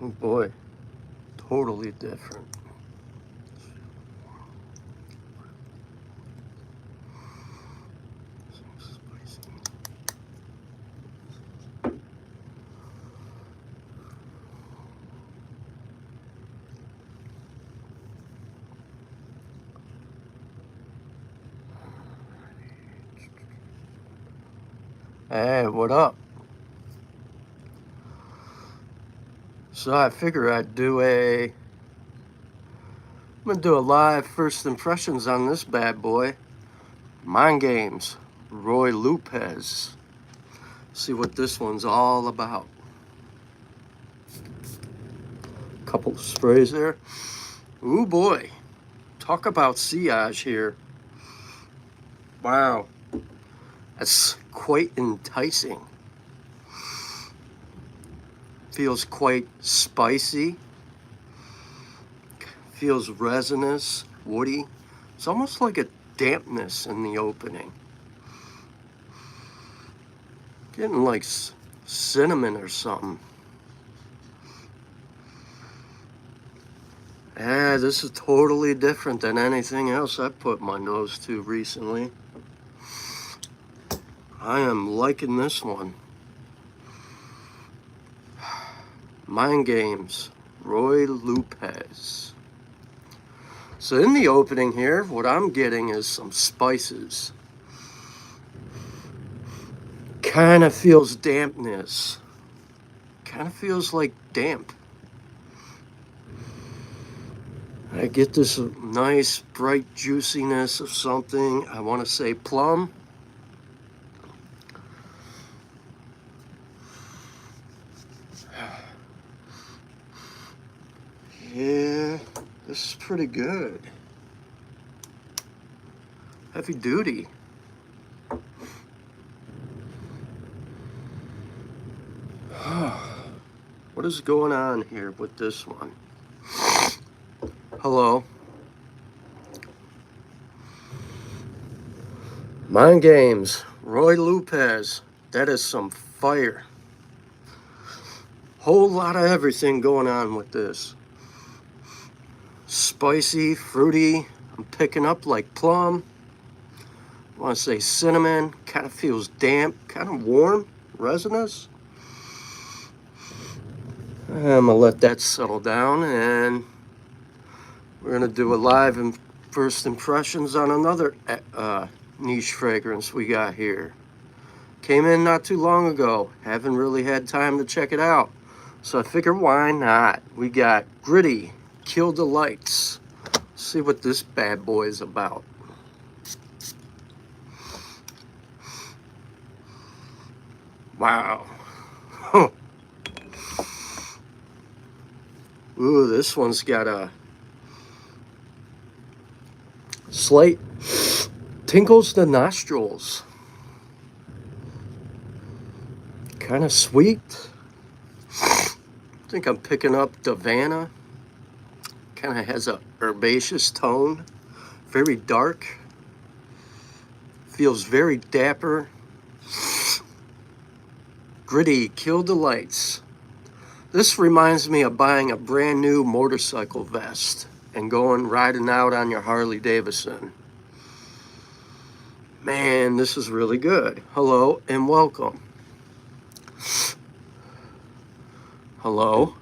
Oh boy, totally different. Hey, what up? So I figure I'm gonna do a live first impressions on this bad boy. Mind Games, Roy Lopez. See what this one's all about. Couple of sprays there. Ooh boy, talk about sillage here. Wow, that's quite enticing. Feels quite spicy. Feels resinous, woody. It's almost like a dampness in the opening. Getting like cinnamon or something. Yeah, this is totally different than anything else I've put my nose to recently. I am liking this one. Mind Games, Roy Lopez. So in the opening here, what I'm getting is some spices. Kind of feels dampness. Kind of feels like damp. I get this nice bright juiciness of something. I want to say plum. Yeah, this is pretty good. Heavy duty. What is going on here with this one? Hello. Mind Games, Roy Lopez. That is some fire. Whole lot of everything going on with this. Spicy, fruity. I'm picking up like plum. I want to say cinnamon. Kind of feels damp, kind of warm, resinous. I'm going to let that settle down, and we're going to do a live and first impressions on another niche fragrance we got here. Came in not too long ago. Haven't really had time to check it out. So I figured, why not? We got Gritty, Kill the Lights. See what this bad boy is about. Wow. Huh. Ooh, this one's got a slight tinkles the nostrils. Kind of sweet. I think I'm picking up Davana. Kind of has a herbaceous tone. Very dark. Feels very dapper. Gritty, Kill the Lights. This reminds me of buying a brand new motorcycle vest and going riding out on your Harley Davidson. Man, this is really good. Hello and welcome. Hello.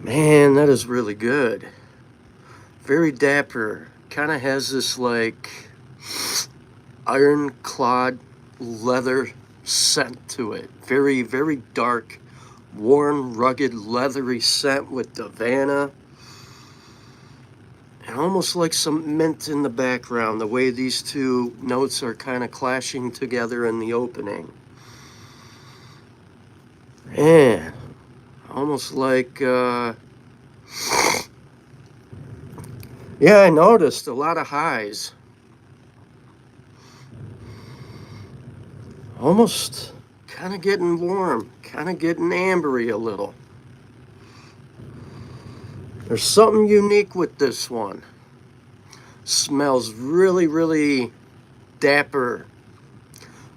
Man, that is really good. Very dapper. Kind of has this like ironclad leather scent to it. Very, very dark, warm, rugged, leathery scent with Davana. And almost like some mint in the background, the way these two notes are kind of clashing together in the opening. Man, almost like, yeah, I noticed a lot of highs. Almost kind of getting warm, kind of getting ambery a little. There's something unique with this one. Smells really, really dapper,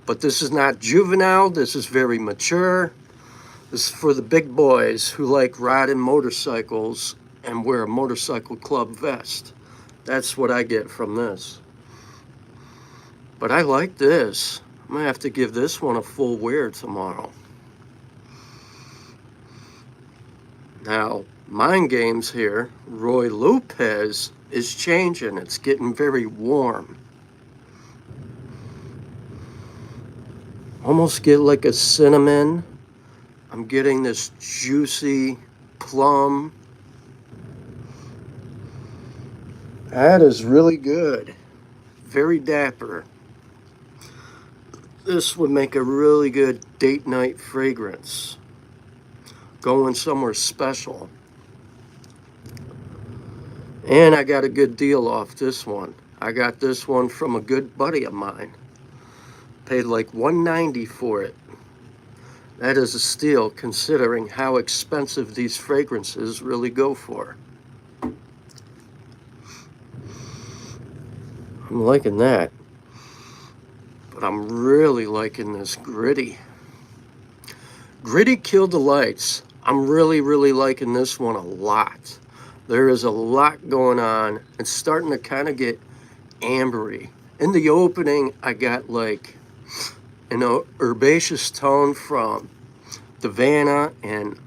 But this is not juvenile. This is very mature. This is for the big boys who like riding motorcycles and wear a motorcycle club vest. That's what I get from this. But I like this. I'm gonna have to give this one a full wear tomorrow. Now, Mind Games here, Roy Lopez is changing. It's getting very warm. Almost get like a cinnamon. I'm getting this juicy plum. That is really good. Very dapper. This would make a really good date night fragrance. Going somewhere special. And I got a good deal off this one. I got this one from a good buddy of mine. Paid like $1.90 for it. That is a steal considering how expensive these fragrances really go for. I'm liking that. But I'm really liking this Gritty. Gritty Killed the Lights. I'm really liking this one a lot. There is a lot going on. It's starting to kind of get ambery. In the opening, I got like an herbaceous tone from Davana and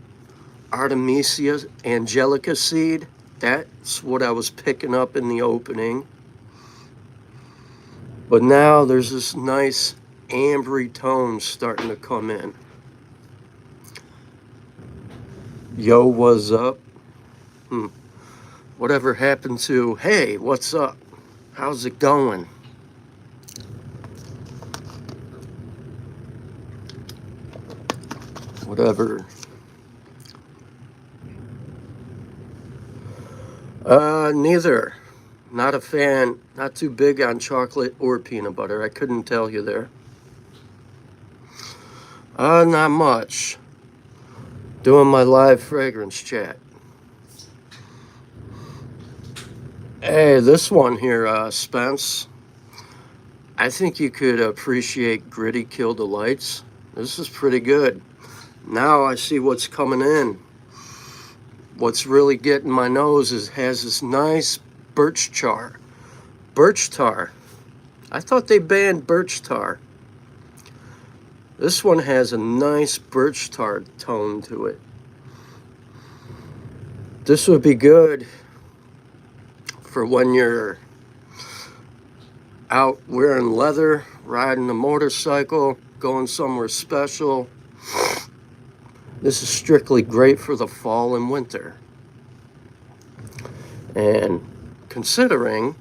Artemisia angelica seed. That's what I was picking up in the opening. But now there's this nice ambery tone starting to come in. Yo, what's up? Whatever happened to, hey, what's up? How's it going? Whatever. Neither. Not a fan, not too big on chocolate or peanut butter. I couldn't tell you there. Not much. Doing my live fragrance chat. Hey, this one here, Spence. I think you could appreciate Gritty Kill the Lights. This is pretty good. Now I see what's coming in. What's really getting my nose has this nice birch tar. Birch tar. I thought they banned birch tar. This one has a nice birch tar tone to it. This would be good for when you're out wearing leather, riding a motorcycle, going somewhere special. This is strictly great for the fall and winter. And considering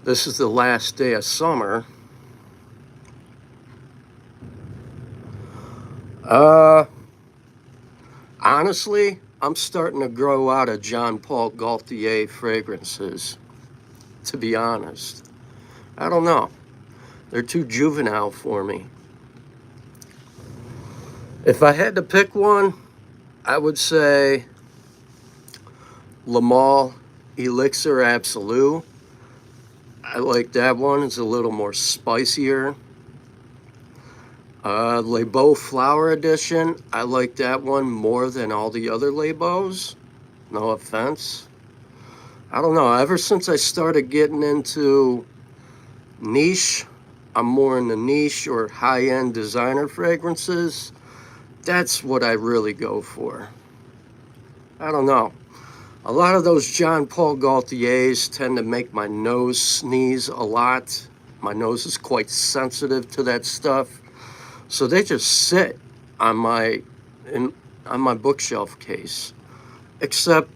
this is the last day of summer, honestly, I'm starting to grow out of Jean Paul Gaultier fragrances, to be honest. I don't know. They're too juvenile for me. If I had to pick one, I would say Le Male Elixir Absolute. I like that one. It's a little more spicier. Les Beaux Flower Edition. I like that one more than all the other Les Beaux. No offense. I don't know. Ever since I started getting into niche, I'm more in the niche or high-end designer fragrances. That's what I really go for. I don't know. A lot of those Jean Paul Gaultiers tend to make my nose sneeze a lot. My nose is quite sensitive to that stuff. So they just sit on my bookshelf case. Except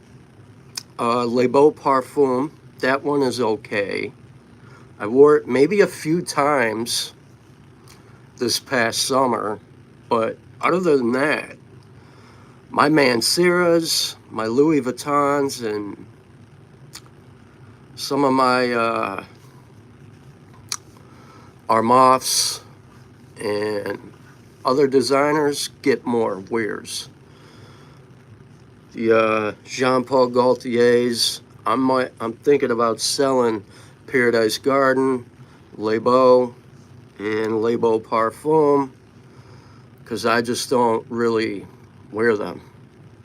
Les Beaux Parfum. That one is okay. I wore it maybe a few times this past summer, but other than that, my Mancera's, my Louis Vuittons, and some of my Armafs and other designers get more wears. The Jean Paul Gaultiers, I'm thinking about selling Paradise Garden, Les Beaux, in Les Beaux Parfum because I just don't really wear them.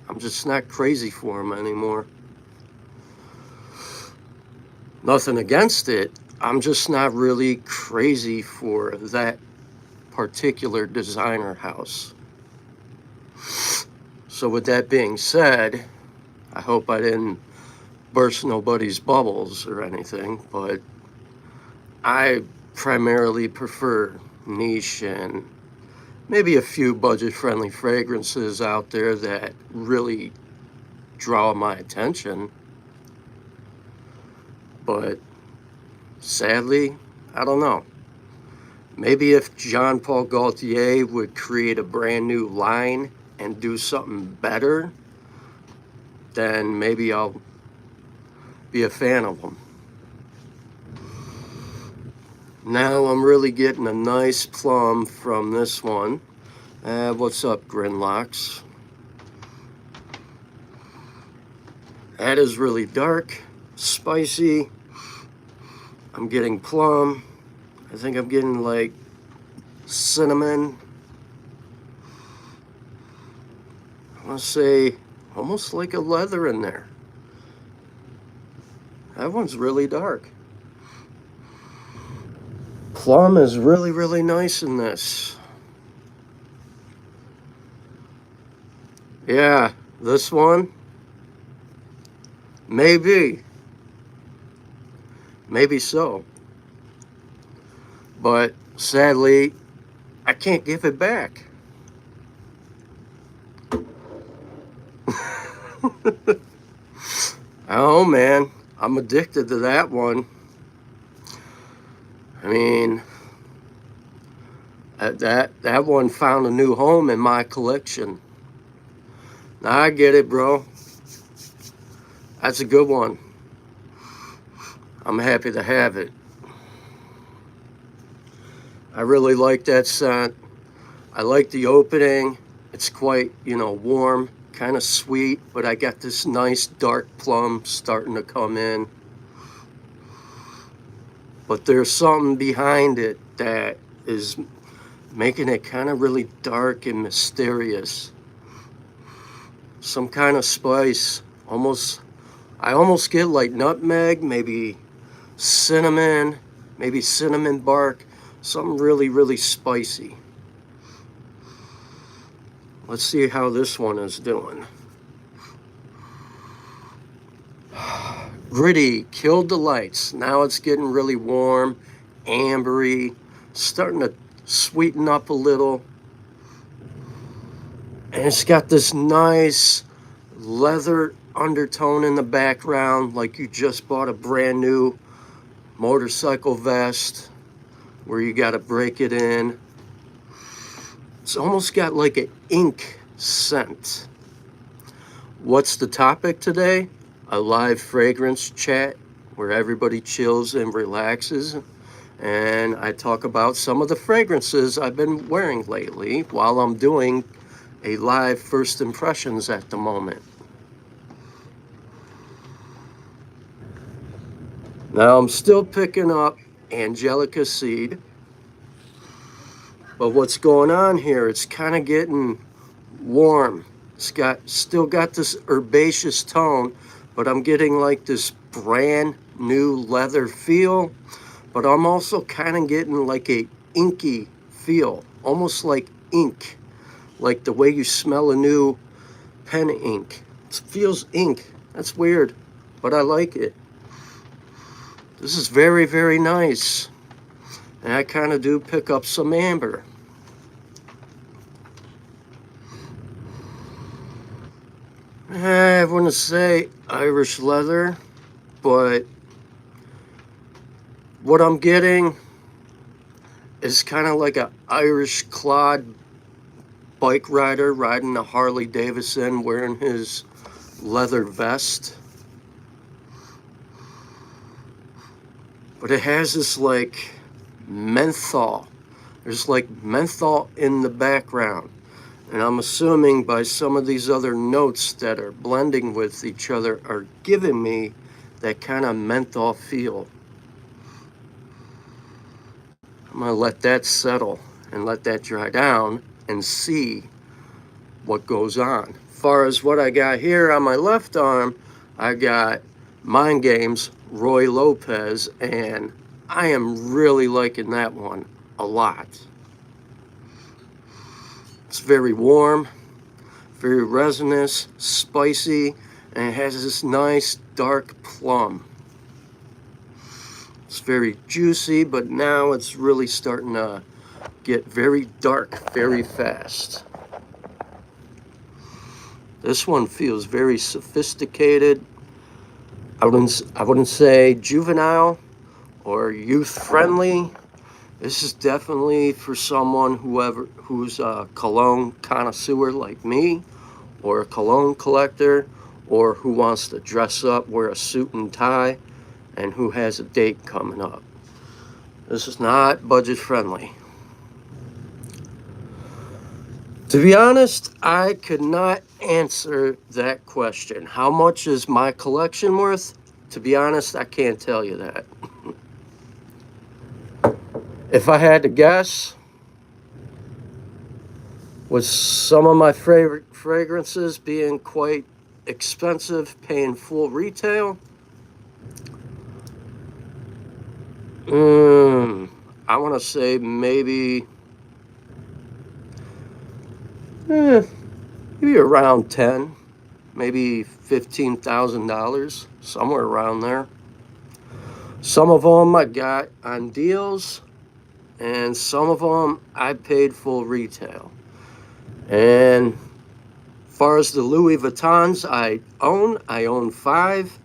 I'm just not crazy for them anymore. Nothing against it. I'm just not really crazy for that particular designer house. So with that being said, I hope I didn't burst nobody's bubbles or anything, but I primarily prefer niche and maybe a few budget-friendly fragrances out there that really draw my attention. But sadly, I don't know. Maybe if Jean Paul Gaultier would create a brand new line and do something better, then maybe I'll be a fan of them. Now I'm really getting a nice plum from this one. What's up, Grinlocks? That is really dark, spicy. I'm getting plum. I think I'm getting like cinnamon. I want to say almost like a leather in there. That one's really dark. Plum is really, really nice in this. Yeah, this one, maybe so. But sadly, I can't give it back. Oh man, I'm addicted to that one. I mean, that one found a new home in my collection. Now I get it, bro. That's a good one. I'm happy to have it. I really like that scent. I like the opening. It's quite, warm, kind of sweet, but I got this nice dark plum starting to come in. But there's something behind it that is making it kind of really dark and mysterious. Some kind of spice. I almost get like nutmeg, maybe cinnamon bark. Something really, really spicy. Let's see how this one is doing. Gritty, killed the lights. Now it's getting really warm, ambery, starting to sweeten up a little. And it's got this nice leather undertone in the background, like you just bought a brand new motorcycle vest where you got to break it in. It's almost got like an ink scent. What's the topic today? A live fragrance chat where everybody chills and relaxes. And I talk about some of the fragrances I've been wearing lately while I'm doing a live first impressions at the moment. Now I'm still picking up Angelica Seed. But what's going on here, it's kind of getting warm. It's still got this herbaceous tone, but I'm getting like this brand new leather feel. But I'm also kind of getting like a inky feel, almost like ink, like the way you smell a new pen ink. It feels ink. That's weird, but I like it. This is very, very nice. And I kind of do pick up some amber. I want to say Irish leather, but what I'm getting is kind of like an Irish clod bike rider riding a Harley Davidson wearing his leather vest. But it has this like menthol. There's like menthol in the background. And I'm assuming by some of these other notes that are blending with each other are giving me that kind of menthol feel. I'm gonna let that settle and let that dry down and see what goes on. As far as what I got here on my left arm, I got Mind Games Roy Lopez, and I am really liking that one a lot. It's very warm, very resinous, spicy, and it has this nice dark plum. It's very juicy, but now it's really starting to get very dark very fast. This one feels very sophisticated. I wouldn't say juvenile or youth friendly. This is definitely for someone who's a cologne connoisseur like me, or a cologne collector, or who wants to dress up, wear a suit and tie, and who has a date coming up. This is not budget friendly. To be honest, I could not answer that question. How much is my collection worth? To be honest, I can't tell you that. If I had to guess, with some of my favorite fragrances being quite expensive, paying full retail, I want to say maybe around 10, maybe $15,000, somewhere around there. Some of them I got on deals, and some of them I paid full retail. And as far as the Louis Vuittons I own 5.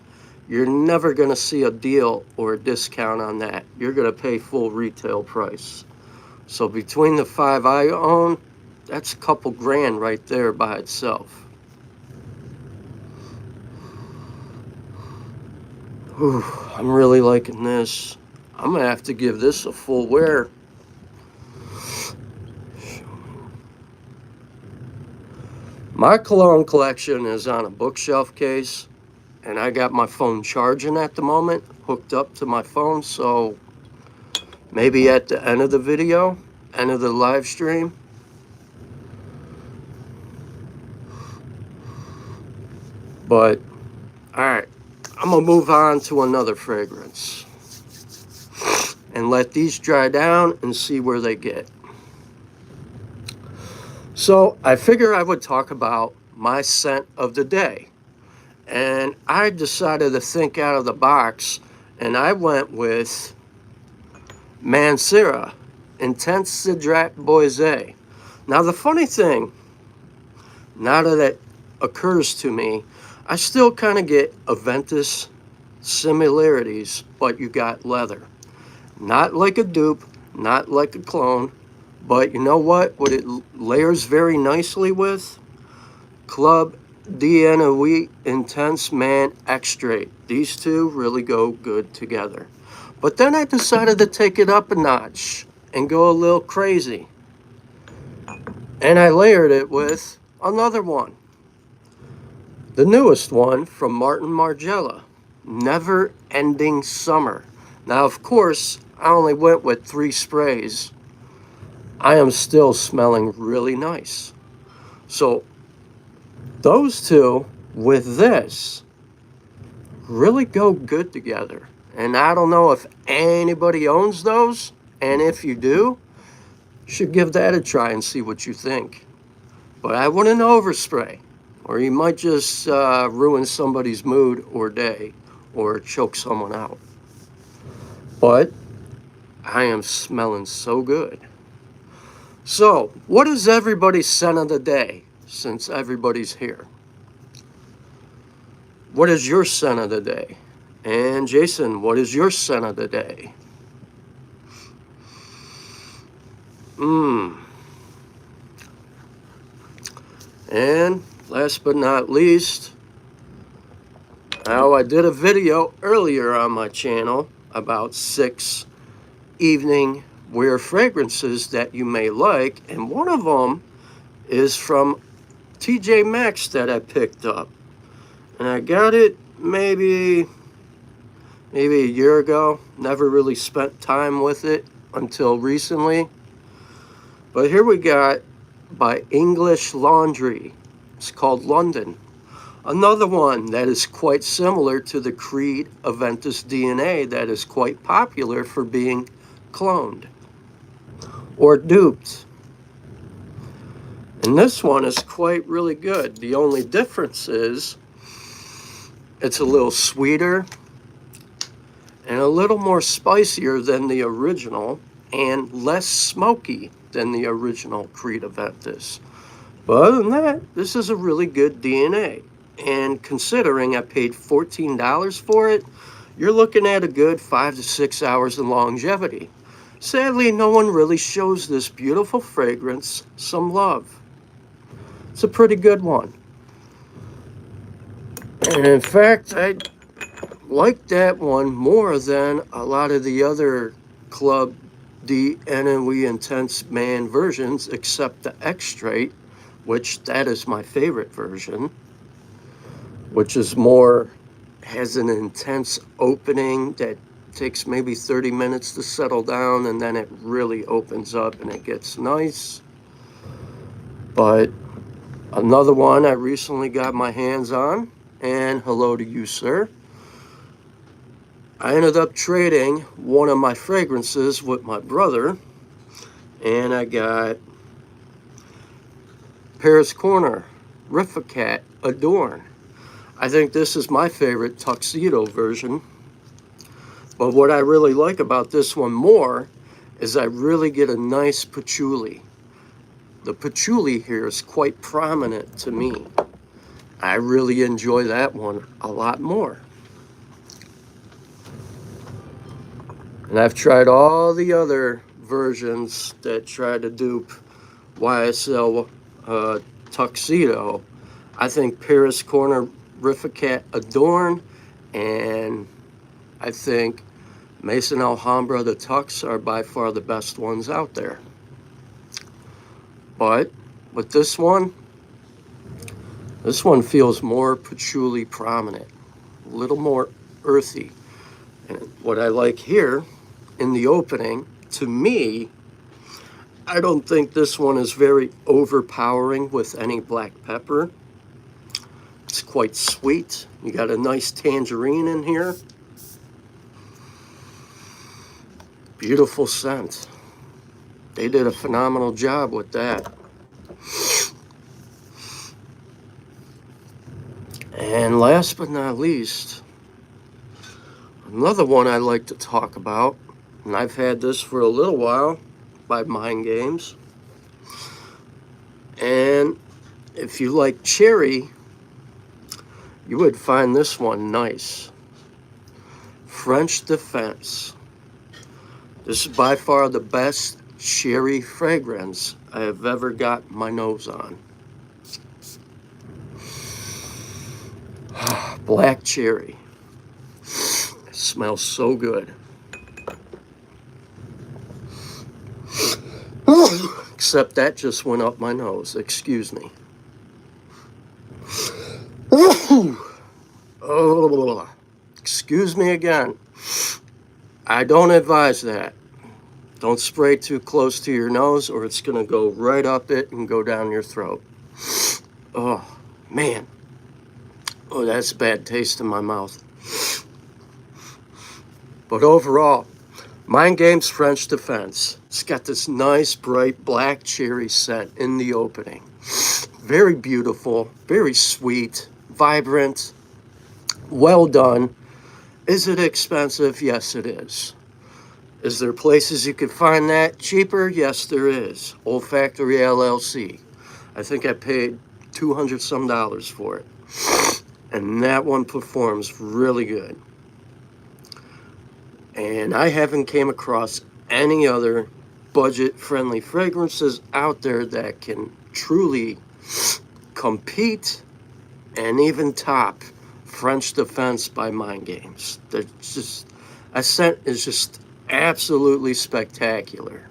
You're never going to see a deal or a discount on that. You're going to pay full retail price. So between the 5 I own, that's a couple grand right there by itself. Whew, I'm really liking this. I'm going to have to give this a full wear. My cologne collection is on a bookshelf case, and I got my phone charging at the moment, hooked up to my phone, so maybe at the end of the video, end of the live stream, but all right, I'm gonna move on to another fragrance and let these dry down and see where they get. So I figure I would talk about my scent of the day, and I decided to think out of the box, and I went with Mancera Intense Cedrat Boise. Now the funny thing, now that it occurs to me, I still kind of get Aventus similarities, but you got leather. Not like a dupe, not like a clone, but you know what it layers very nicely with? Club DNA Intense Man Extrait. These two really go good together. But then I decided to take it up a notch and go a little crazy. And I layered it with another one. The newest one from Martin Margiela, Never Ending Summer. Now, of course, I only went with 3 sprays. I am still smelling really nice. So those two with this really go good together. And I don't know if anybody owns those, and if you do, you should give that a try and see what you think. But I wouldn't overspray, or you might just ruin somebody's mood or day, or choke someone out. But I am smelling so good. So, what is everybody's scent of the day, since everybody's here? What is your scent of the day? And Jason, what is your scent of the day? And last but not least, now I did a video earlier on my channel about 6 evening wear fragrances that you may like, and one of them is from TJ Maxx that I picked up, and I got it maybe a year ago. Never really spent time with it, until recently. But here we got by English Laundry. It's called London. Another one that is quite similar to the Creed Aventus DNA that is quite popular for being cloned or duped. And this one is quite really good. The only difference is it's a little sweeter and a little more spicier than the original and less smoky than the original Creed Aventus. But other than that, this is a really good DNA. And considering I paid $14 for it, you're looking at a good 5 to 6 hours in longevity. Sadly, no one really shows this beautiful fragrance some love. It's a pretty good one. And in fact, I like that one more than a lot of the other Club D NOE Intense Man versions, except the X-Straight, which that is my favorite version, which is more, has an intense opening that takes maybe 30 minutes to settle down, and then it really opens up and it gets nice. But another one I recently got my hands on, and hello to you, sir. I ended up trading one of my fragrances with my brother, and I got Paris Corner Rifficat Adorn. I think this is my favorite tuxedo version. But what I really like about this one more is I really get a nice patchouli. The patchouli here is quite prominent to me. I really enjoy that one a lot more. And I've tried all the other versions that try to dupe YSL Tuxedo. I think Paris Corner Rifficat Adorn and I think Maison Alhambra the Tux are by far the best ones out there. But with this one feels more patchouli prominent, a little more earthy. And what I like here in the opening, to me, I don't think this one is very overpowering with any black pepper. It's quite sweet. You got a nice tangerine in here. Beautiful scent. They did a phenomenal job with that. And last but not least, another one I like to talk about, and I've had this for a little while, by Mind Games. And if you like cherry, you would find this one nice. French Defense. This is by far the best cherry fragrance I have ever got my nose on. Black cherry. It smells so good. Except that just went up my nose. Excuse me. Oh, excuse me again. I don't advise that. Don't spray too close to your nose or it's going to go right up it and go down your throat. Oh, man. Oh, that's a bad taste in my mouth. But overall, Mind Games French Defense. It's got this nice, bright, black cherry scent in the opening. Very beautiful, very sweet, vibrant, well done. Is it expensive? Yes, it is. Is there places you could find that cheaper? Yes, there is. Old Factory LLC. I think I paid $200 some for it. And that one performs really good. And I haven't came across any other budget-friendly fragrances out there that can truly compete and even top French Defense by Mind Games. They're just, a scent is just absolutely spectacular.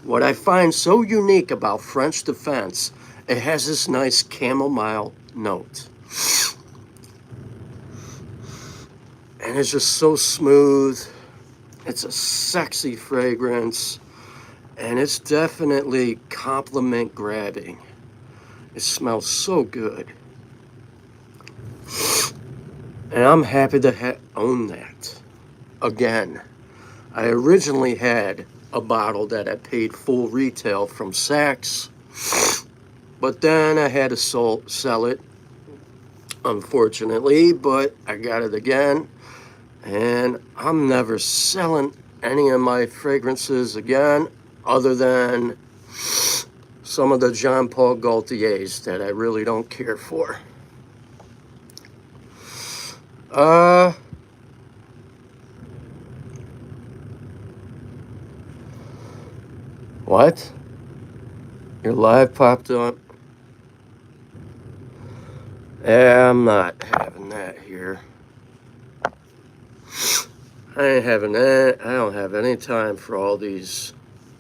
What I find so unique about French Defense, it has this nice chamomile note. And it's just so smooth It's a sexy fragrance, and it's definitely compliment grabbing. It smells so good. And I'm happy to own that. Again, I originally had a bottle that I paid full retail from Saks, but then I had to sell it, unfortunately, but I got it again, and I'm never selling any of my fragrances again, other than some of the Jean Paul Gaultiers that I really don't care for. What? Your live popped up? Yeah, I'm not having that here. I ain't having that. I don't have any time for all these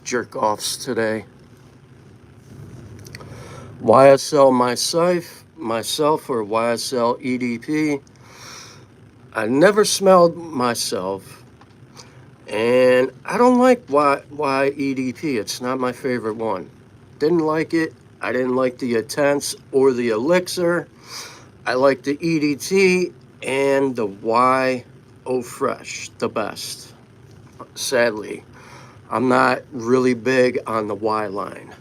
jerk-offs today. YSL myself or YSL EDP. I never smelled myself, and I don't like EDP. It's not my favorite one. Didn't like it. I didn't like the Intense or the Elixir. I like the EDT and the Y Oh Fresh the best. Sadly, I'm not really big on the Y line.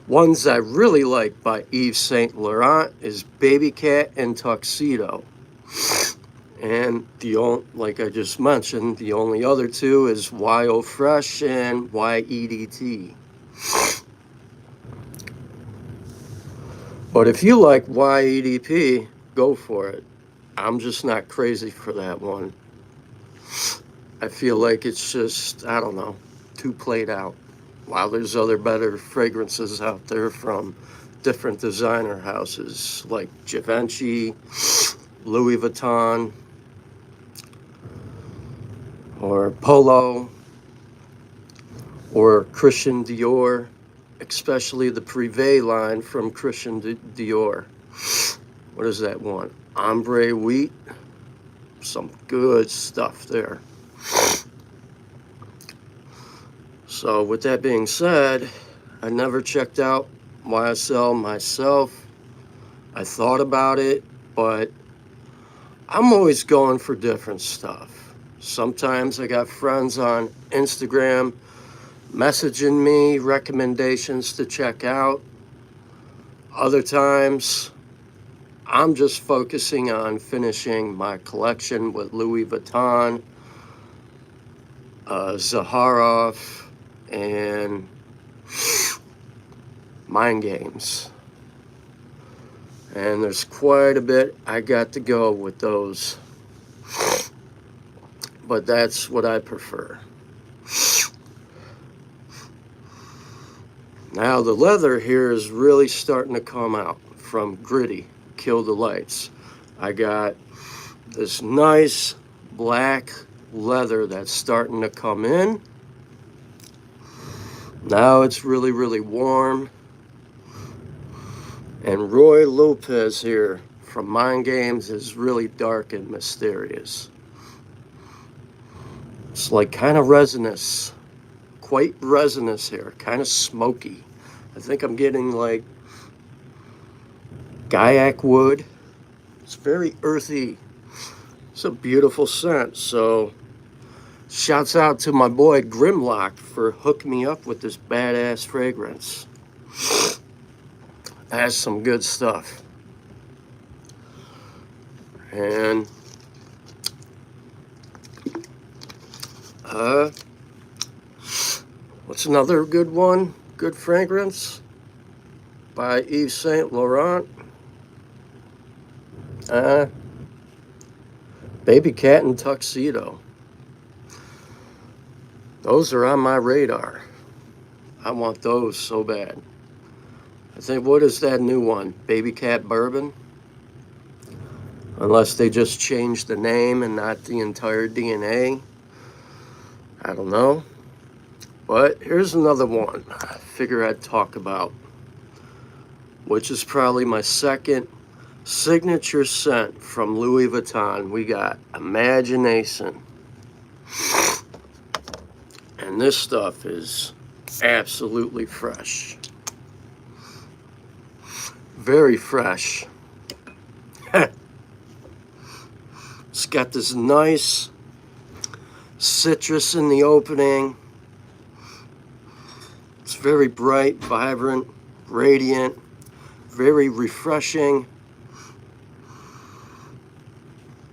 Ones I really like by Yves Saint Laurent is Baby Cat and Tuxedo. And like I just mentioned, the only other two is YO Fresh and YEDT. But if you like YEDP, go for it. I'm just not crazy for that one. I feel like it's just, I don't know, too played out. While there's other better fragrances out there from different designer houses like Givenchy, Louis Vuitton, or Polo, or Christian Dior, especially the Privé line from Christian Dior. What is that one? Ombre Wheat. Some good stuff there. So with that being said, I never checked out YSL myself. I thought about it, but I'm always going for different stuff. Sometimes I got friends on Instagram messaging me recommendations to check out. Other times, I'm just focusing on finishing my collection with Louis Vuitton, Zaharoff, and Mind Games. And there's quite a bit I got to go with those. But that's what I prefer. Now the leather here is really starting to come out from Gritty, Kill the Lights. I got this nice black leather that's starting to come in. Now it's really, really warm. And Roy Lopez here from Mind Games is really dark and mysterious. It's like kind of resinous, quite resinous here, kind of smoky. I think I'm getting like Gaiac wood. It's very earthy. It's a beautiful scent. So shouts out to my boy Grimlock for hooking me up with this badass fragrance. Has some good stuff. And what's another good one? Good fragrance by Yves Saint Laurent. Baby Cat and Tuxedo. Those are on my radar. I want those so bad. I think, what is that new one? Baby Cat Bourbon? Unless they just changed the name and not the entire DNA. I don't know. But here's another one I figure I'd talk about, which is probably my second signature scent from Louis Vuitton. We got Imagination. And this stuff is absolutely fresh. Very fresh. It's got this nice citrus in the opening. It's very bright, vibrant, radiant, very refreshing,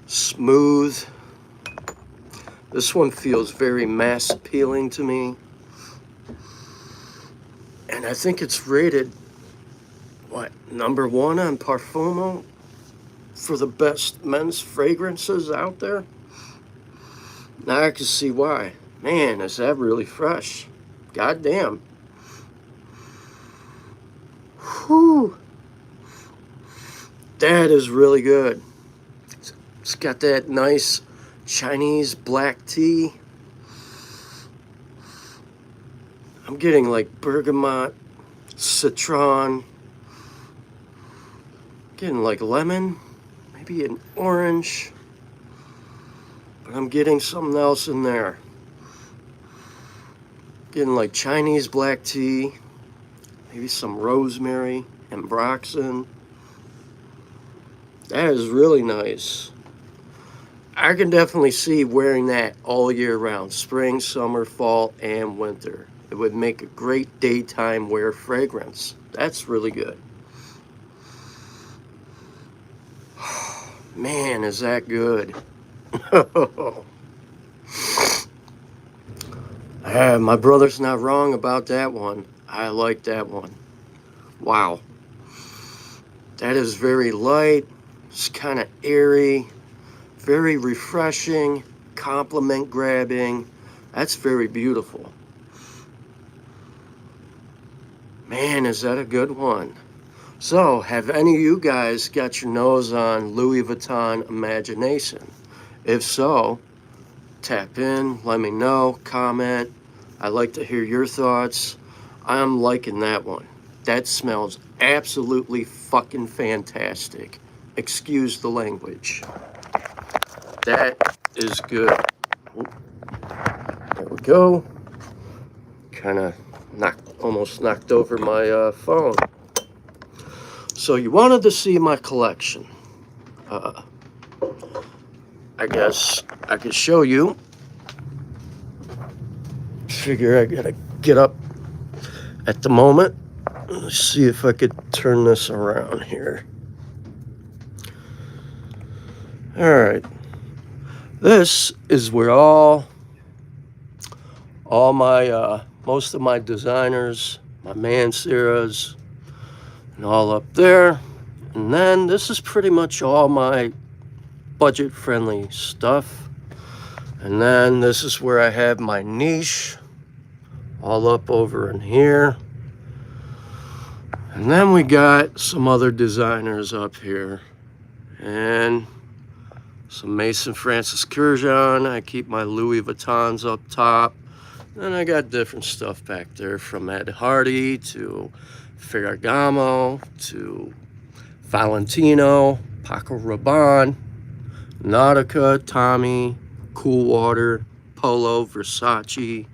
smooth. This one feels very mass appealing to me. And I think it's rated, what, #1 on Parfumo for the best men's fragrances out there? Now I can see why. Man, is that really fresh. God damn. Whew. That is really good. It's got that nice Chinese black tea. I'm getting like bergamot, citron, getting like lemon, maybe an orange, but I'm getting something else in there. Getting like Chinese black tea, maybe some rosemary and ambroxan. That is really nice. I can definitely see wearing that all year round, spring, summer, fall, and winter. It would make a great daytime wear fragrance. That's really good. Man, is that good. My brother's not wrong about that one. I like that one. Wow. That is very light. It's kind of airy. Very refreshing. Compliment grabbing. That's very beautiful. Man, is that a good one. So, have any of you guys got your nose on Louis Vuitton Imagination? If so, tap in, let me know, comment. I'd like to hear your thoughts. I'm liking that one. That smells absolutely fucking fantastic. Excuse the language. That is good. There we go. Kind of almost knocked over my phone. So you wanted to see my collection. I guess I could show you. Figure I gotta get up at the moment. Let's see if I could turn this around here. All right. This is where all my most of my designers, my Mansera's, and all up there. And then this is pretty much all my budget-friendly stuff. And then this is where I have my niche, all up over in here. And then we got some other designers up here. And some Maison Francis Kurkdjian. I keep my Louis Vuittons up top. And I got different stuff back there, from Ed Hardy to Ferragamo to Valentino, Paco Rabanne, Nautica, Tommy, Cool Water, Polo, Versace.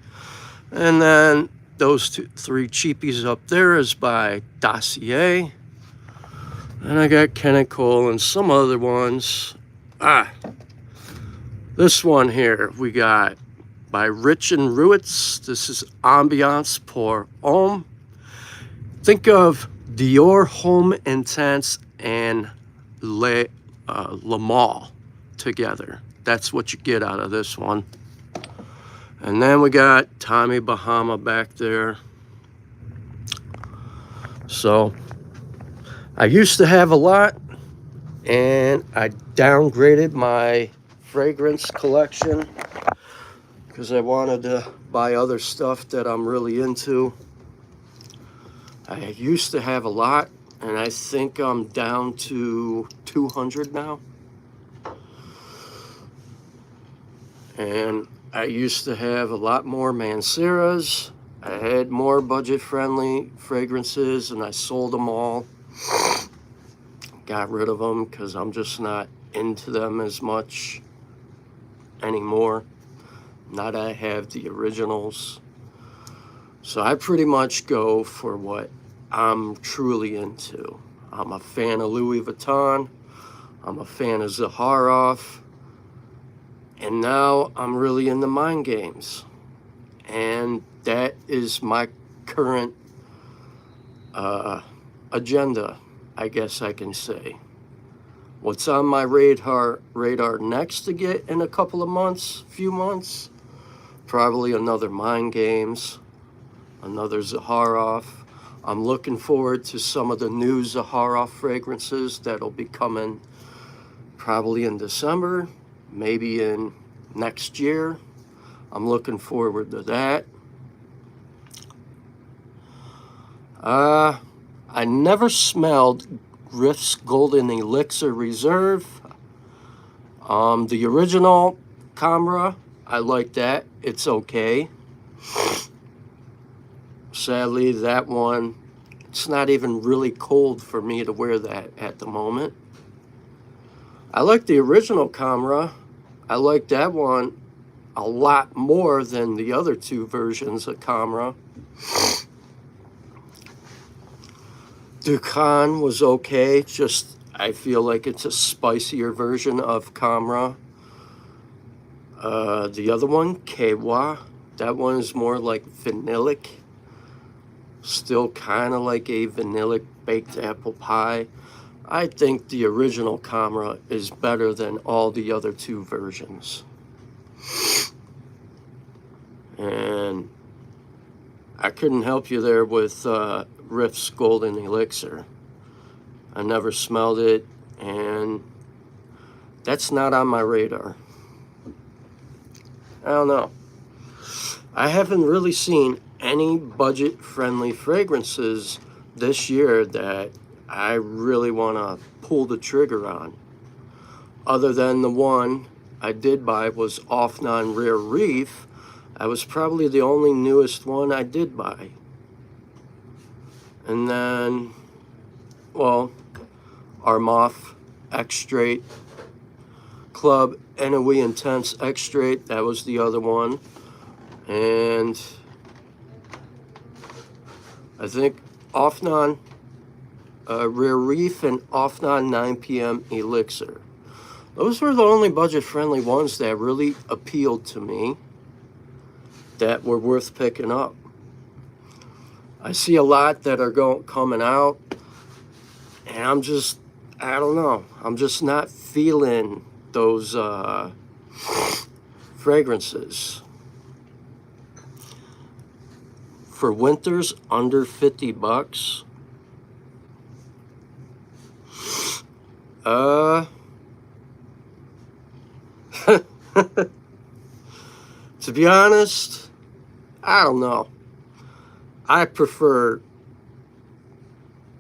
And then those three cheapies up there is by Dossier. And I got Kenneth Cole and some other ones. This one here we got by Rich and Ruitz. This is Ambiance pour Homme. Think of Dior Homme Intense and Le Male together. That's what you get out of this one. And then we got Tommy Bahama back there. So I used to have a lot, and I downgraded my fragrance collection because I wanted to buy other stuff that I'm really into. I used to have a lot, and I think I'm down to 200 now. And I used to have a lot more Mansera's. I had more budget-friendly fragrances, and I sold them all. Got rid of them because I'm just not into them as much anymore. Now that I have the originals. So I pretty much go for what I'm truly into. I'm a fan of Louis Vuitton. I'm a fan of Zaharoff. And now I'm really into mind games. And that is my current agenda, I guess I can say. What's on my radar next to get in a couple of few months? Probably another mind games, another Zaharoff. I'm looking forward to some of the new Zaharoff fragrances that'll be coming probably in December, maybe in next year. I'm looking forward to that. I never smelled Riff's Golden Elixir Reserve. The original Camera, I like that. It's okay. Sadly, that one, it's not even really cold for me to wear that at the moment. I like the original Camera. I like that one a lot more than the other two versions of Camera. Ducan was okay, just I feel like it's a spicier version of Camera. The other one, Kewa, that one is more like vanillic. Still kind of like a vanillic baked apple pie. I think the original Camera is better than all the other two versions. And I couldn't help you there with Riff's Golden Elixir. I never smelled it, and that's not on my radar. I don't know. I haven't really seen any budget-friendly fragrances this year that I really want to pull the trigger on. Other than the one I did buy was Offnon Rare Reef. That was probably the only newest one I did buy. And then, well, Armaf Extrait, Club Ennui Intense Extrait, that was the other one. And I think Offnon Rare Reef and Offnon 9 p.m. Elixir. Those were the only budget-friendly ones that really appealed to me, that were worth picking up. I see a lot that are coming out, and I don't know. I'm just not feeling those fragrances. For winters under $50. To be honest, I don't know. I prefer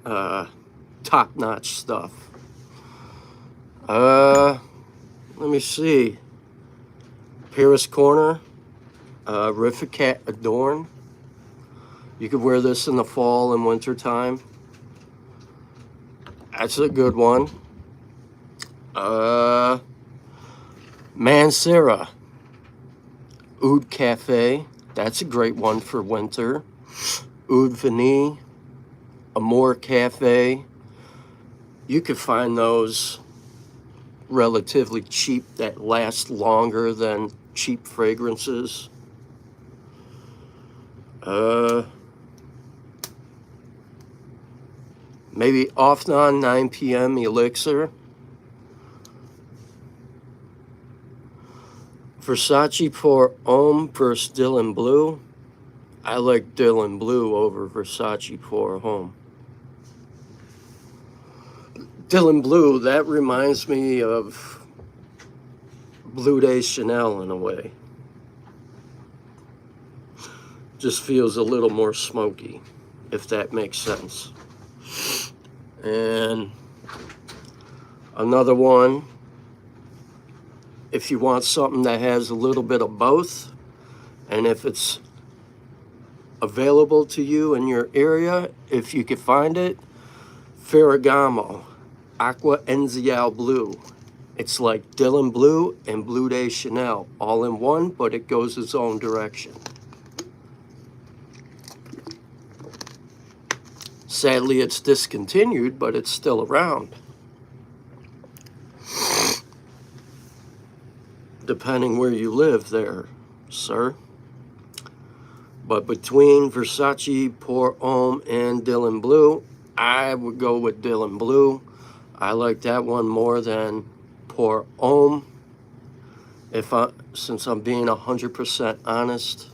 top-notch stuff. Let me see. Paris Corner, Rificat Adorn. You could wear this in the fall and winter time. That's a good one. Mancera, Oud Cafe. That's a great one for winter. Oud Vanille, Amour Cafe. You could find those relatively cheap that last longer than cheap fragrances. Maybe Offnon 9 p.m. Elixir. Versace Pour Homme versus Dylan Blue. I like Dylan Blue over Versace Pour Homme. Dylan Blue, that reminds me of Blue Day Chanel in a way. Just feels a little more smoky, if that makes sense. And another one, if you want something that has a little bit of both, and if it's available to you in your area, if you could find it, Ferragamo Aqua Enzial Blue It's like Dylan Blue and Blue Day Chanel all in one, but it goes its own direction. Sadly, it's discontinued, but it's still around. Depending where you live there, sir. But between Versace, Pour Homme, and Dylan Blue, I would go with Dylan Blue. I like that one more than Pour Homme. Since I'm being 100% honest,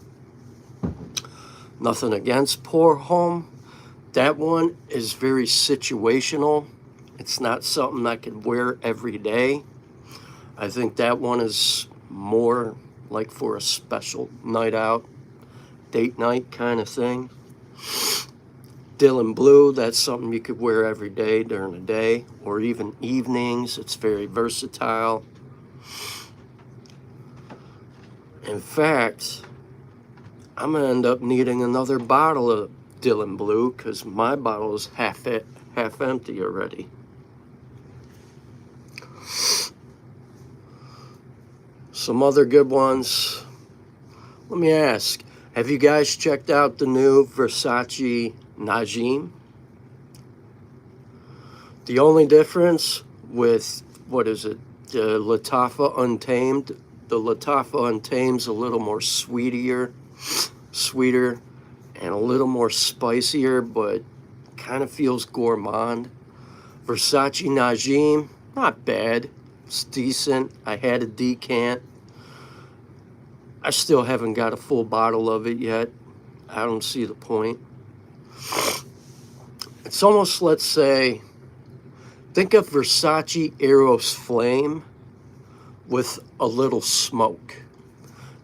nothing against Pour Homme. That one is very situational. It's not something I can wear every day. I think that one is more like for a special night out, date night kind of thing. Dylan Blue, that's something you could wear every day during the day or even evenings. It's very versatile. In fact, I'm going to end up needing another bottle of Dylan Blue because my bottle is half empty already. Some other good ones. Let me ask, have you guys checked out the new Versace Najim? The only difference with, what is it, the Lattafa Untamed? The Lattafa Untamed's a little more sweeter, and a little more spicier, but kind of feels gourmand. Versace Najim, not bad. It's decent. I had a decant. I still haven't got a full bottle of it yet. I don't see the point. It's almost, let's say, think of Versace Eros Flame with a little smoke.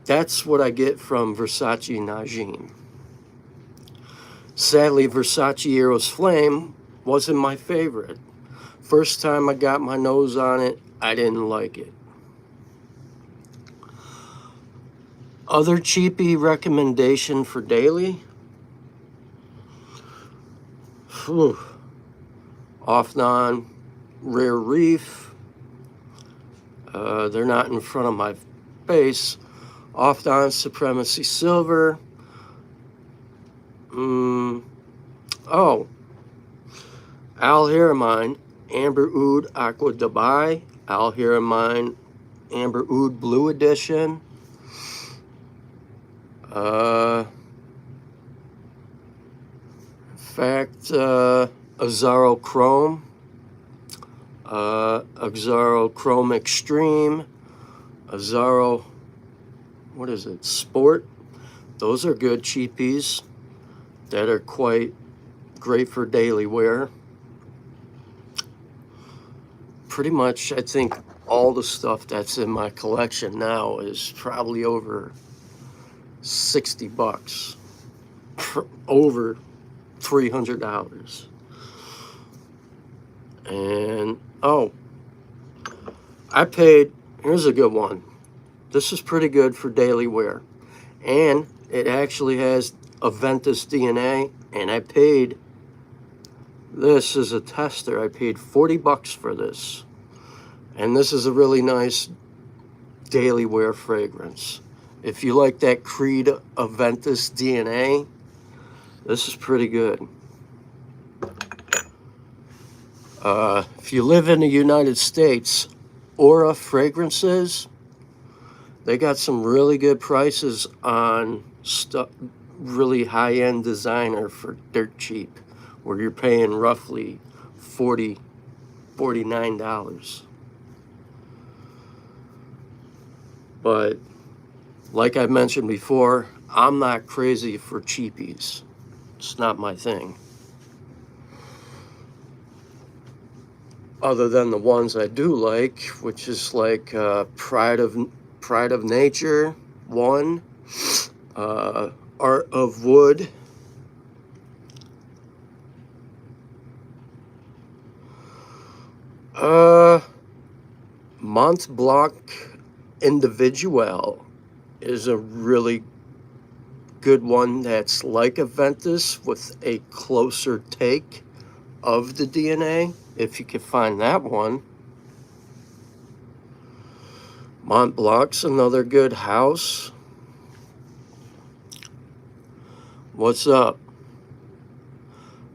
That's what I get from Versace Najim. Sadly, Versace Eros Flame wasn't my favorite. First time I got my nose on it, I didn't like it. Other cheapy recommendation for daily? Off-Non, Rare Reef. They're not in front of my face. Off-Non, Supremacy Silver. Oh, Al Harriman, Amber Oud Aqua Dubai. Al Harriman, Amber Oud Blue Edition. In fact, Azzaro Chrome. Azzaro Chrome Extreme. Azzaro, what is it, Sport. Those are good cheapies that are quite great for daily wear. Pretty much, I think all the stuff that's in my collection now is probably over $60, over $300. And oh, I paid, here's a good one. This is pretty good for daily wear, and it actually has Aventus DNA, and I paid, this is a tester, I paid $40 for this, and this is a really nice daily wear fragrance. If you like that Creed Aventus DNA, this is pretty good. If you live in the United States, Aura Fragrances, they got some really good prices on stuff, really high-end designer for dirt cheap, where you're paying roughly $49. But like I mentioned before, I'm not crazy for cheapies. It's not my thing. Other than the ones I do like, which is like Pride of Nature, one, Art of Wood, Mont Blanc Individual is a really good one that's like Aventus with a closer take of the DNA, if you can find that one. Mont Blanc's another good house. What's up?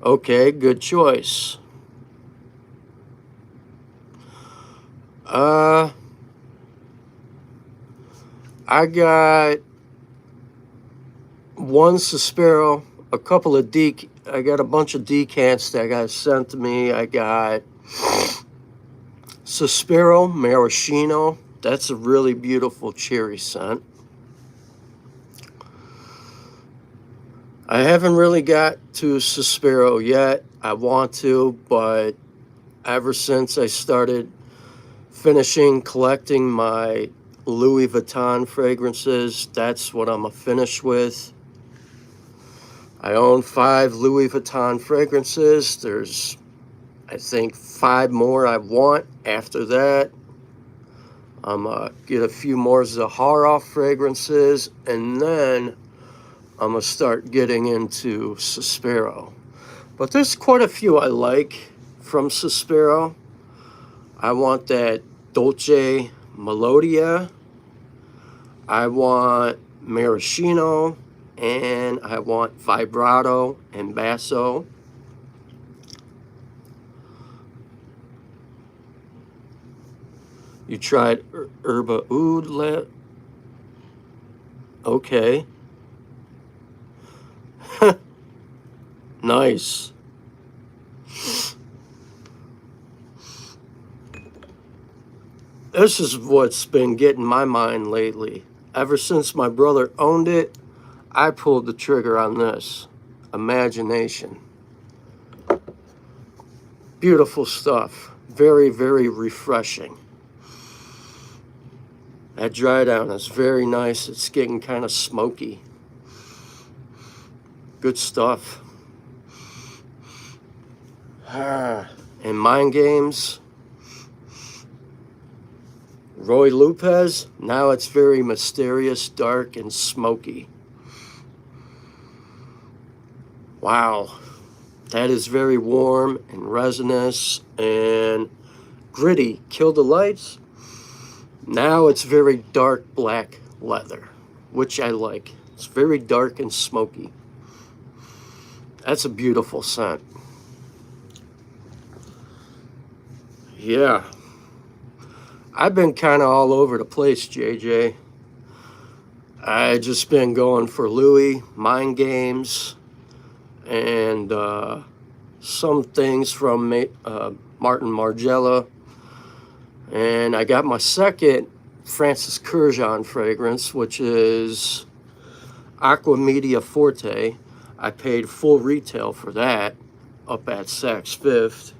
Okay, good choice. I got one Suspiro, a couple of I got a bunch of decants that got sent to me. I got Suspiro Maraschino. That's a really beautiful cherry scent. I haven't really got to Suspiro yet. I want to, but ever since I started collecting my Louis Vuitton fragrances, that's what I'm finished with. I own 5 Louis Vuitton fragrances. There's, I think, 5 more I want after that. I'm gonna get a few more Zahara fragrances, and then I'm gonna start getting into Suspiro. But there's quite a few I like from Suspiro. I want that Dolce Melodia. I want Maraschino, and I want Vibrato and Basso. You tried Herba Oud? Okay. Nice. This is what's been getting my mind lately. Ever since my brother owned it, I pulled the trigger on this. Imagination. Beautiful stuff. Very, very refreshing. That dry down is very nice. It's getting kind of smoky. Good stuff. And Mind Games. Roy Lopez. Now it's very mysterious, dark, and smoky. Wow. That is very warm and resinous and gritty. Kill the Lights. Now it's very dark black leather, which I like. It's very dark and smoky. That's a beautiful scent. Yeah. I've been kind of all over the place, JJ. I just been going for Louis, Mind Games, and some things from Martin Margiela. And I got my second Francis Kurkdjian fragrance, which is Aqua Media Forte. I paid full retail for that up at Saks Fifth.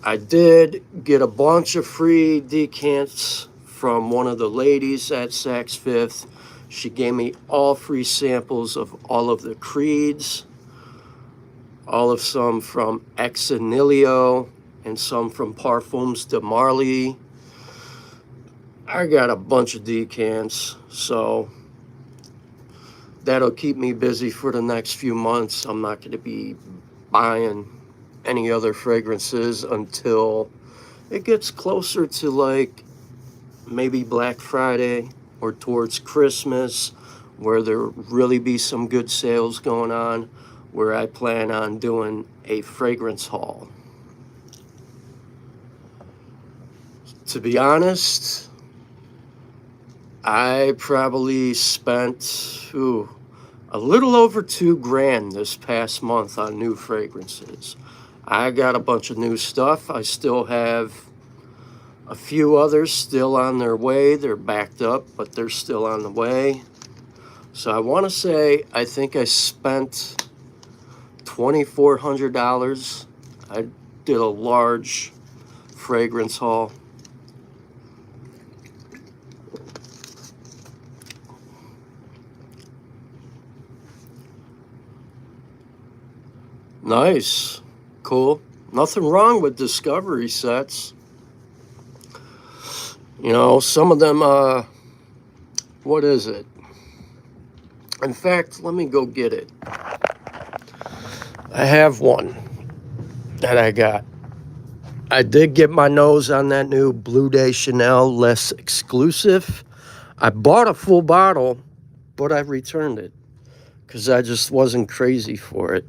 I did get a bunch of free decants from one of the ladies at Saks Fifth. She gave me all free samples of all of the Creeds, all of some from Exenilio, and some from Parfums de Marly. I got a bunch of decants, so that'll keep me busy for the next few months. I'm not going to be buying any other fragrances until it gets closer to like maybe Black Friday or towards Christmas, where there really be some good sales going on, where I plan on doing a fragrance haul. To be honest, I probably spent a little over $2,000 this past month on new fragrances. I got a bunch of new stuff. I still have a few others still on their way. They're backed up, but they're still on the way. So I want to say I think I spent $2,400. I did a large fragrance haul. Nice. Cool. Nothing wrong with discovery sets. You know, some of them, what is it? In fact, let me go get it. I have one that I got. I did get my nose on that new Blue Day Chanel less exclusive. I bought a full bottle, but I returned it because I just wasn't crazy for it.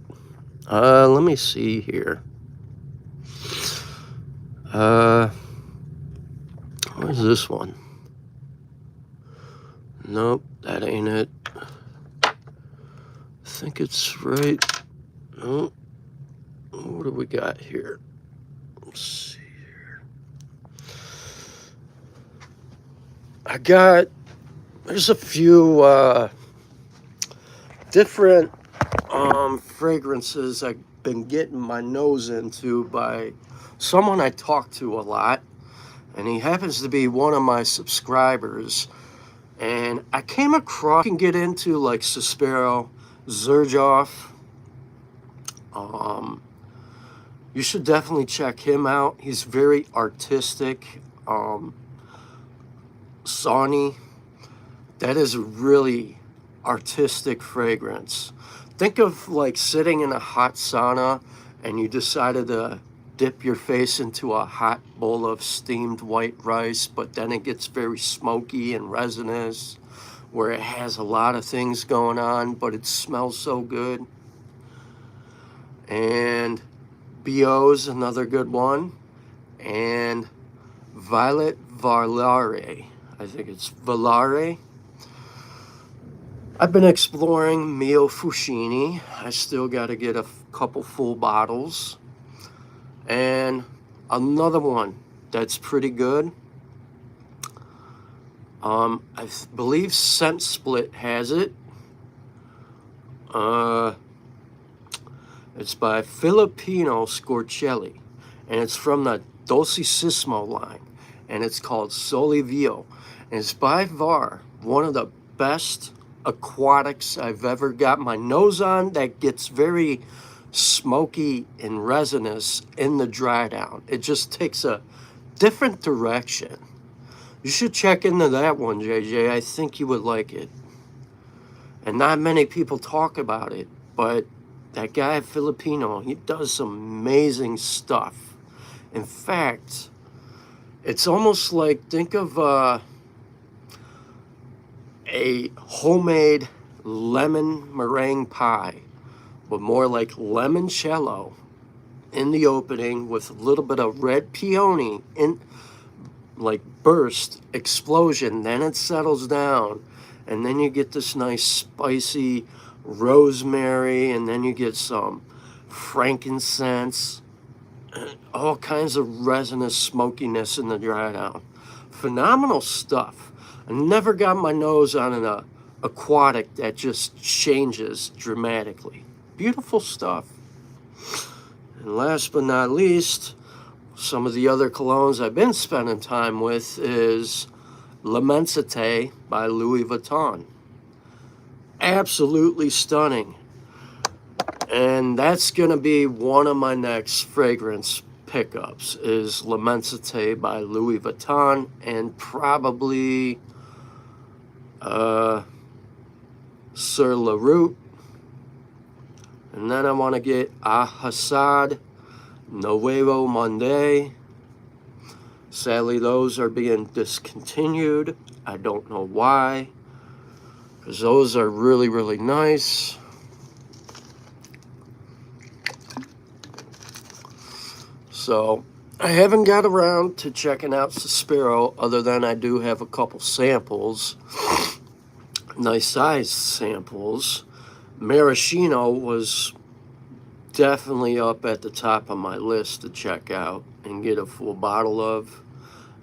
Let me see here. Where's this one? Nope, that ain't it. I think it's right. Nope. What do we got here? Let's see here. There's a few different fragrances I've been getting my nose into by someone I talk to a lot, and he happens to be one of my subscribers. And I came across, you can get into like Suspiro, Zerjoff. You should definitely check him out. He's very artistic. Sawney, that is a really artistic fragrance. Think of like sitting in a hot sauna and you decided to dip your face into a hot bowl of steamed white rice, but then it gets very smoky and resinous, where it has a lot of things going on, but it smells so good. And BO's another good one. And Violet Valare, I think it's Valare. I've been exploring Mio Fushini. I still got to get a couple full bottles. And another one that's pretty good. I believe Scent Split has it. It's by Filipino Scorcelli, and it's from the Dolcissimo line, and it's called Solivio. And it's by far one of the best aquatics I've ever got my nose on that gets very smoky and resinous in the dry down. It just takes a different direction. You should check into that one, JJ. I think you would like it. And not many people talk about it, but that guy Filipino, he does some amazing stuff. In fact, it's almost like, think of a homemade lemon meringue pie, but more like limoncello in the opening with a little bit of red peony in, like burst, explosion, then it settles down, and then you get this nice spicy rosemary, and then you get some frankincense, all kinds of resinous smokiness in the dry down. Phenomenal stuff. I never got my nose on an aquatic that just changes dramatically. Beautiful stuff. And last but not least, some of the other colognes I've been spending time with is L'Immensité by Louis Vuitton. Absolutely stunning. And that's going to be one of my next fragrance pickups is L'Immensité by Louis Vuitton, and probably Sur la Route. And then I want to get Ahasad Nuevo Monde. Sadly, those are being discontinued. I don't know why, because those are really, really nice. So I haven't got around to checking out Suspiro, other than I do have a couple samples, nice size samples. Maraschino was definitely up at the top of my list to check out and get a full bottle of.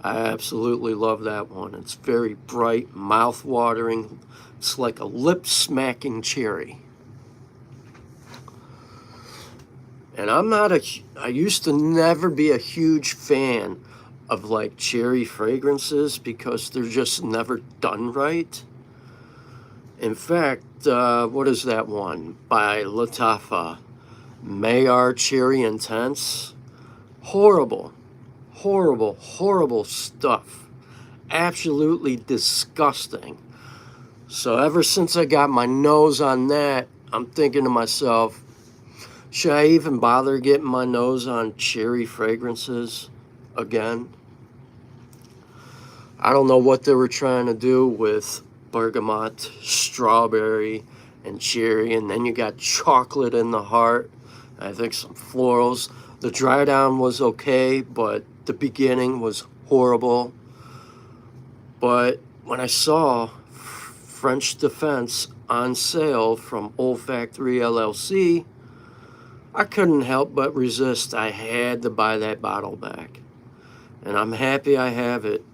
I absolutely love that one. It's very bright, mouth-watering. It's like a lip-smacking cherry. And I used to never be a huge fan of like cherry fragrances because they're just never done right. In fact, what is that one by Lattafa? Maillard Cherry Intense. Horrible, horrible, horrible stuff. Absolutely disgusting. So ever since I got my nose on that, I'm thinking to myself, Should I even bother getting my nose on cherry fragrances again? I don't know what they were trying to do with bergamot, strawberry, and cherry, and then you got chocolate in the heart. I think some florals. The dry down was okay, but the beginning was horrible. But when I saw French Defense on sale from Olfactory LLC, I couldn't help but resist. I had to buy that bottle back. And I'm happy I have it,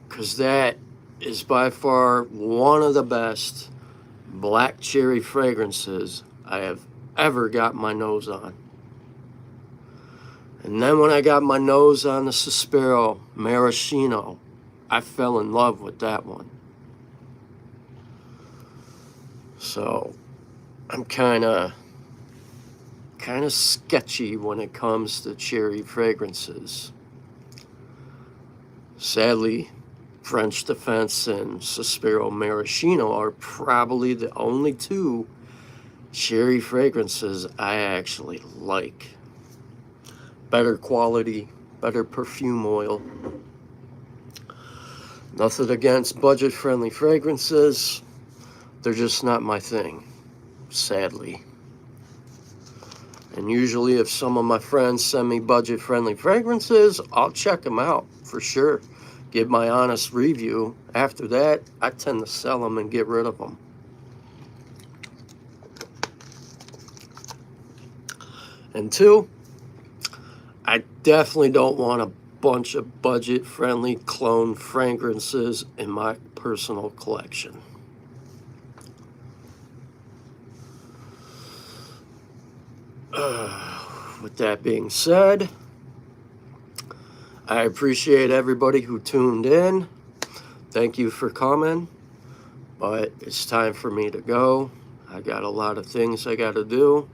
because that is by far one of the best black cherry fragrances I have ever got my nose on. And then when I got my nose on the Suspiro Maraschino, I fell in love with that one. So I'm kind of sketchy when it comes to cherry fragrances. Sadly, French Defense and Suspiro Maraschino are probably the only two cherry fragrances I actually like. Better quality, better perfume oil. Nothing against budget-friendly fragrances. They're just not my thing, sadly. And usually if some of my friends send me budget-friendly fragrances, I'll check them out for sure. Give my honest review. After that, I tend to sell them and get rid of them. And two, I definitely don't want a bunch of budget-friendly clone fragrances in my personal collection. With that being said, I appreciate everybody who tuned in. Thank you for coming, but it's time for me to go. I got a lot of things I got to do,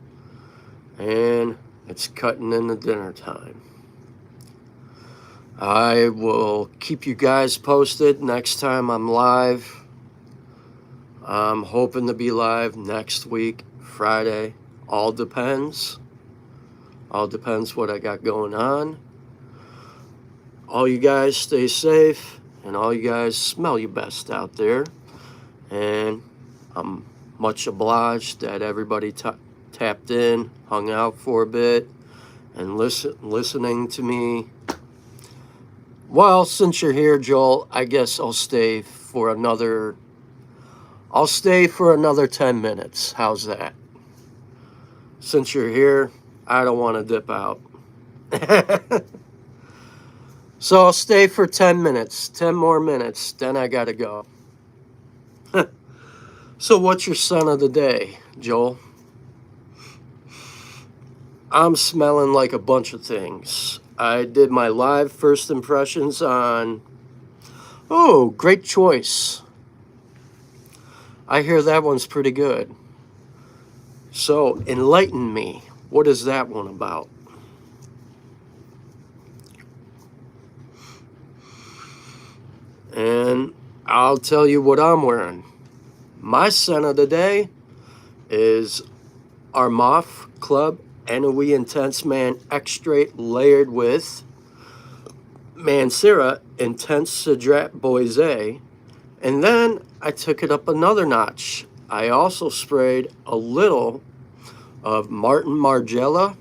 and it's cutting into dinner time. I will keep you guys posted next time I'm live. I'm hoping to be live next week, Friday. All depends. All depends what I got going on. All you guys stay safe, and all you guys smell your best out there. And I'm much obliged that everybody tapped in, hung out for a bit, and listening to me. Well, since you're here, Joel, I guess I'll stay for another 10 minutes. How's that? Since you're here, I don't want to dip out. So I'll stay for 10 minutes, 10 more minutes, then I gotta go. So what's your scent of the day, Joel? I'm smelling like a bunch of things. I did my live first impressions on... Oh, great choice. I hear that one's pretty good. So, enlighten me. What is that one about? And I'll tell you what I'm wearing. My scent of the day is Armaf Club Anouilh Intense Man Extrait layered with Mancera Intense Cedrat Boisé. And then I took it up another notch. I also sprayed a little of Martin Margiela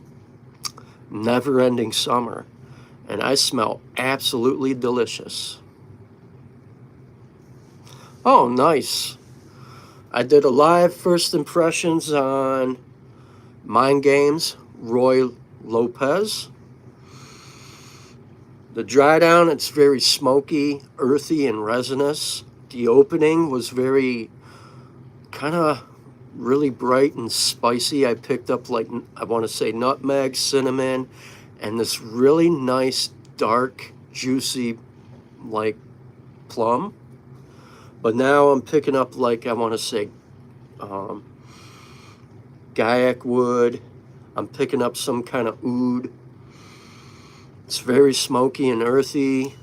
Never Ending Summer. And I smell absolutely delicious. Oh, nice. I did a live first impressions on Mind Games, Roy Lopez. The dry down, it's very smoky, earthy, and resinous. The opening was very kind of really bright and spicy. I picked up, like, I want to say nutmeg, cinnamon, and this really nice, dark, juicy, like, plum. But now I'm picking up, like, I want to say Gaiac wood. I'm picking up some kind of oud. It's very smoky and earthy.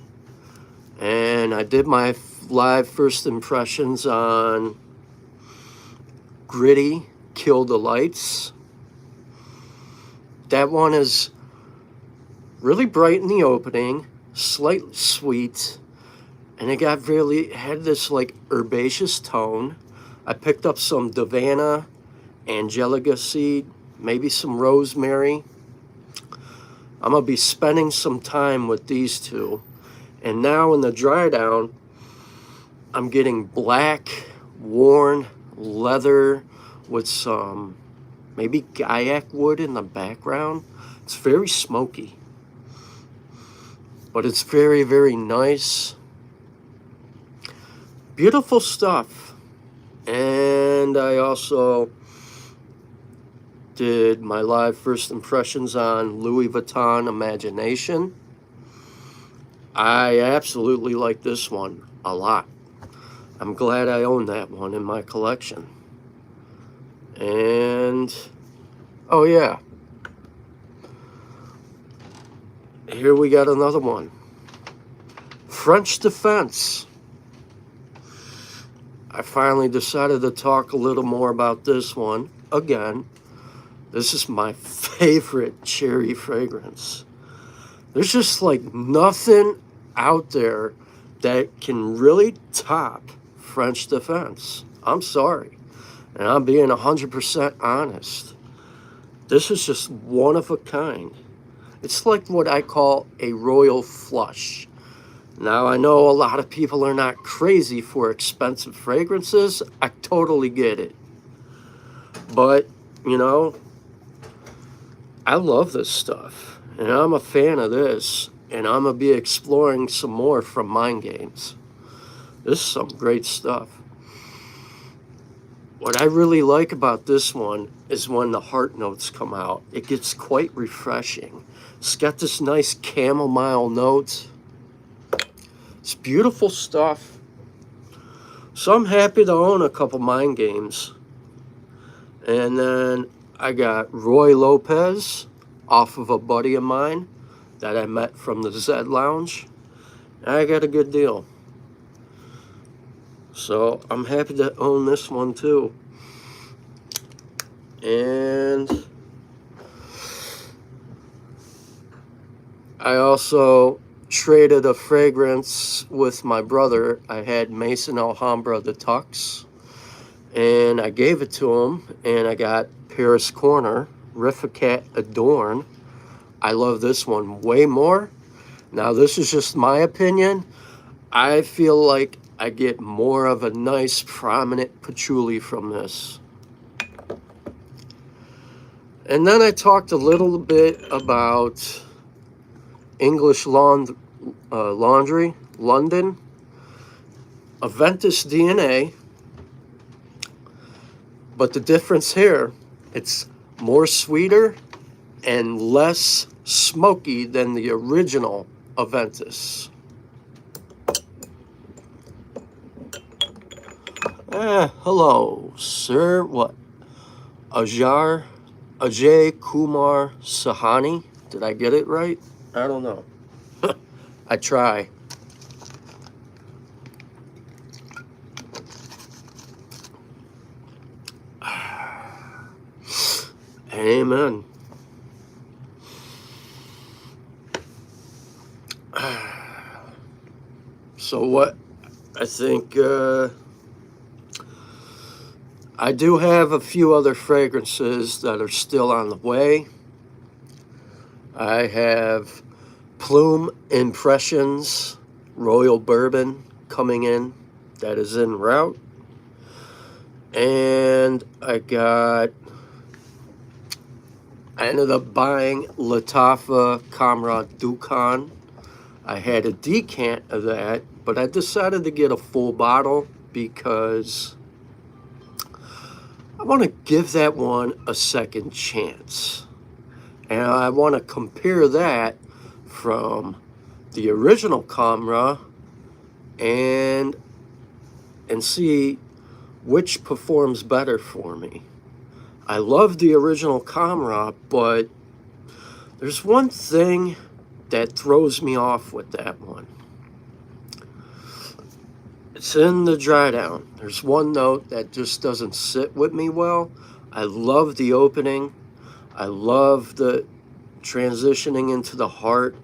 And I did my live first impressions on Gritty Kill the Lights. that one is really bright in the opening, slightly sweet, and it had this like herbaceous tone. I picked up some Davana, angelica seed, maybe some rosemary. I'm gonna be spending some time with these two. And now in the dry down, I'm getting black, worn leather with some maybe Gaiac wood in the background. It's very smoky, but it's very, very nice. Beautiful stuff. And I also did my live first impressions on Louis Vuitton Imagination. I absolutely like this one a lot. I'm glad I own that one in my collection. And, oh yeah, here we got another one. French Defense. I finally decided to talk a little more about this one. Again, this is my favorite cherry fragrance. There's just like nothing out there that can really top French Defense. I'm sorry. And I'm being 100% honest. This is just one of a kind. It's like what I call a royal flush. Now, I know a lot of people are not crazy for expensive fragrances. I totally get it. But, you know, I love this stuff. And I'm a fan of this. And I'm going to be exploring some more from Mind Games. This is some great stuff. What I really like about this one is when the heart notes come out. It gets quite refreshing. It's got this nice chamomile note. It's beautiful stuff. So I'm happy to own a couple Mind Games. And then I got Roy Lopez off of a buddy of mine that I met from the Zed Lounge. And I got a good deal. So I'm happy to own this one too. And I also traded a fragrance with my brother. I had Mason Alhambra the Tux, and I gave it to him, and I got Paris Corner Rifficat Adorn. I love this one way more. Now, this is just my opinion. I feel like I get more of a nice prominent patchouli from this. And then I talked a little bit about English Laundry, London, Aventus DNA. But the difference here, it's more sweeter and less smoky than the original Aventus. Hello, sir. What? Ajay Kumar Sahani. Did I get it right? I don't know. I try. Amen. So what? I think I do have a few other fragrances that are still on the way. I have Plume Impressions Royal Bourbon coming in. That is en route. And I ended up buying Latafa Kamra Dukan. I had a decant of that, but I decided to get a full bottle because I want to give that one a second chance. And I want to compare that from the original Kamra and see which performs better for me. I love the original Kamra, but there's one thing that throws me off with that one. It's in the dry down. There's one note that just doesn't sit with me well. I love the opening. I love the transitioning into the heart,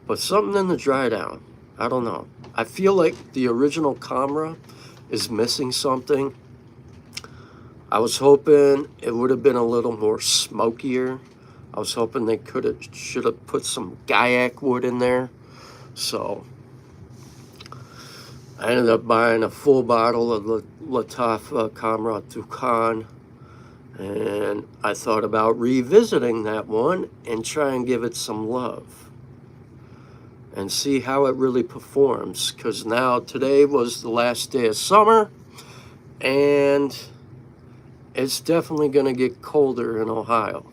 but something in the dry down. I don't know. I feel like the original camera is missing something. I was hoping it would have been a little more smokier. I was hoping they should have put some Gaiac wood in there. So I ended up buying a full bottle of Latafa Kamra Tukan, and I thought about revisiting that one and try and give it some love and see how it really performs, because now today was the last day of summer and it's definitely going to get colder in Ohio.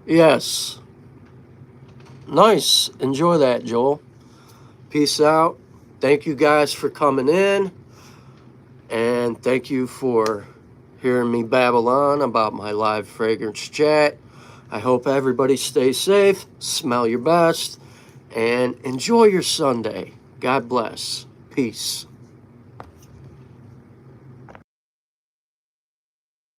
Yes. Nice. Enjoy that, Joel. Peace out. Thank you guys for coming in. And thank you for hearing me babble on about my live fragrance chat. I hope everybody stays safe, smell your best, and enjoy your Sunday. God bless. Peace.